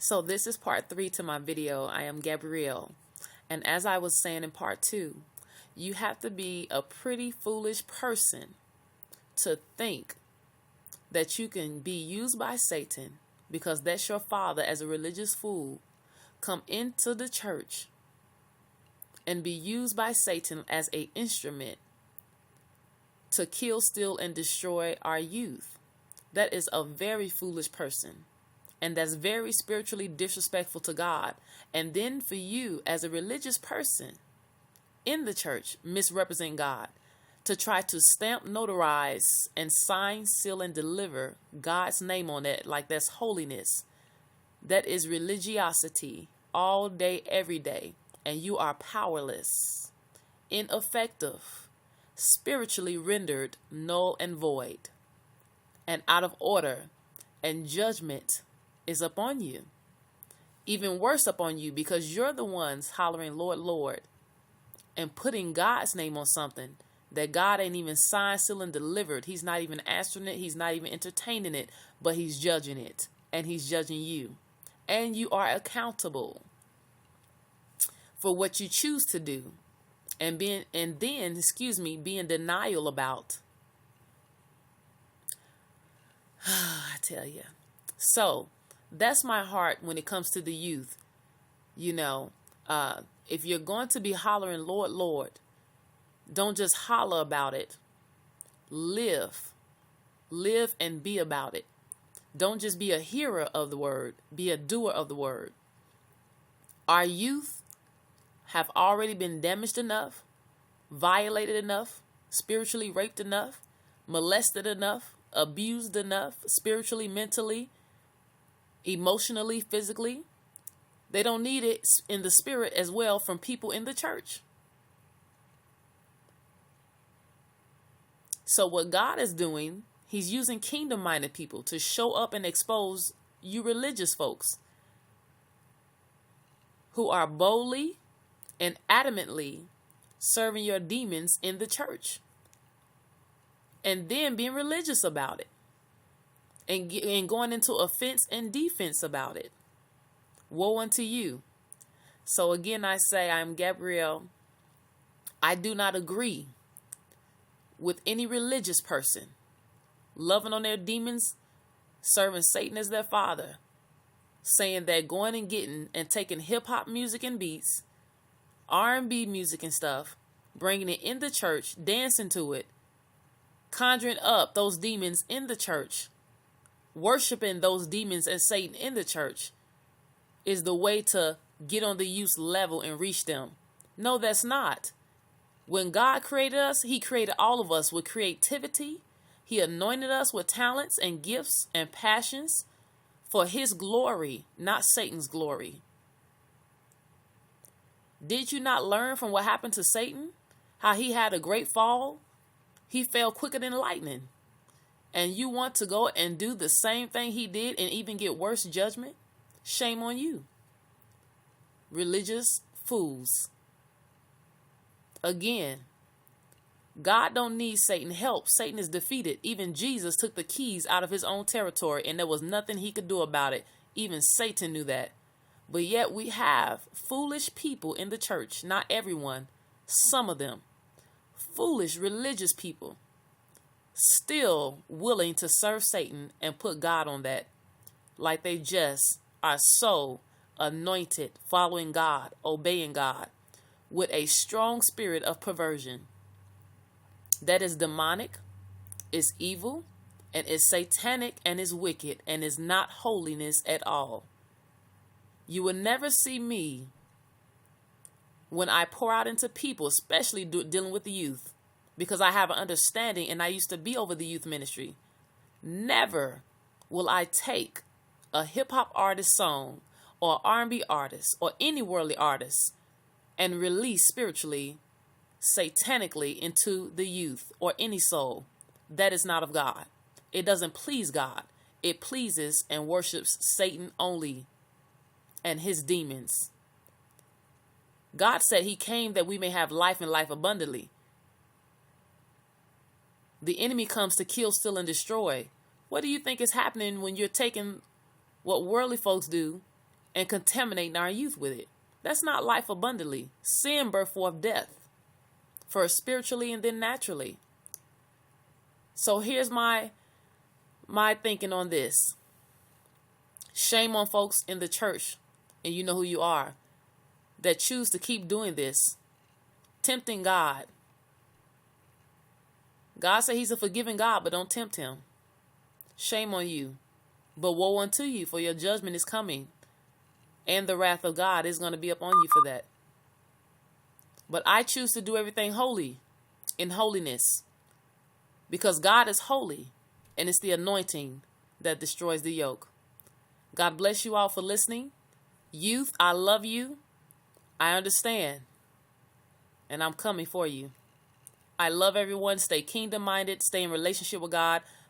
So this is part 3 to my video. I am Gabrielle. And as I was saying in part 2, you have to be a pretty foolish person to think that you can be used by Satan, because that's your father as a religious fool, come into the church and be used by Satan as an instrument to kill, steal, and destroy our youth. That is a very foolish person. And that's very spiritually disrespectful to God. And then for you as a religious person in the church, misrepresent God, to try to stamp, notarize, and sign, seal, and deliver God's name on it, like that's holiness. That is religiosity all day, every day. And you are powerless, ineffective, spiritually rendered null and void, and out of order, and judgment is upon you. Even worse upon you, because you're the ones hollering, Lord, Lord, and putting God's name on something that God ain't even signed, sealed, and delivered. He's not even answering it. He's not even entertaining it, but he's judging it, and he's judging you. And you are accountable for what you choose to do, and be in denial about. I tell you. So that's my heart when it comes to the youth. If you're going to be hollering, Lord, Lord, don't just holler about it. Live and be about it. Don't just be a hearer of the word, be a doer of the word. Our youth have already been damaged enough, violated enough, spiritually raped enough, molested enough, abused enough, spiritually, mentally, emotionally, physically. They don't need it in the spirit as well from people in the church. So what God is doing, he's using kingdom-minded people to show up and expose you religious folks who are boldly and adamantly serving your demons in the church, and then being religious about it, and going into offense and defense about it. Woe unto you. So again, I say, I'm Gabrielle. I do not agree with any religious person loving on their demons, serving Satan as their father, saying that going and getting and taking hip-hop music and beats, R&B music and stuff, bringing it in the church, dancing to it, conjuring up those demons in the church, worshiping those demons and Satan in the church is the way to get on the youth level and reach them. No, that's not. When God created us, he created all of us with creativity. He anointed us with talents and gifts and passions for his glory, not Satan's glory. Did you not learn from what happened to Satan? How he had a great fall? He fell quicker than lightning. And you want to go and do the same thing he did and even get worse judgment? Shame on you. Religious fools. Again, God don't need Satan's help. Satan is defeated. Even Jesus took the keys out of his own territory, and there was nothing he could do about it. Even Satan knew that. But yet we have foolish people in the church, not everyone, some of them, foolish religious people, still willing to serve Satan and put God on that, like they just are so anointed, following God, obeying God, with a strong spirit of perversion that is demonic, is evil, and is satanic, and is wicked, and is not holiness at all. You will never see me when I pour out into people, especially dealing with the youth, because I have an understanding and I used to be over the youth ministry. Never will I take a hip-hop artist song or R&B artist or any worldly artist and release spiritually, satanically into the youth or any soul. That is not of God. It doesn't please God. It pleases and worships Satan only and his demons. God said he came that we may have life and life abundantly. The enemy comes to kill, steal, and destroy. What do you think is happening when you're taking what worldly folks do and contaminating our youth with it. That's not life abundantly. Sin birth forth death, first spiritually and then naturally. So here's my thinking on this. Shame on folks in the church, and you know who you are, that choose to keep doing this, tempting God. God said he's a forgiving God, but don't tempt him. Shame on you. But woe unto you, for your judgment is coming, and the wrath of God is going to be upon you for that. But I choose to do everything holy, in holiness, because God is holy, and it's the anointing that destroys the yoke. God bless you all for listening. Youth, I love you. I understand, and I'm coming for you. I love everyone. Stay kingdom-minded. Stay in relationship with God.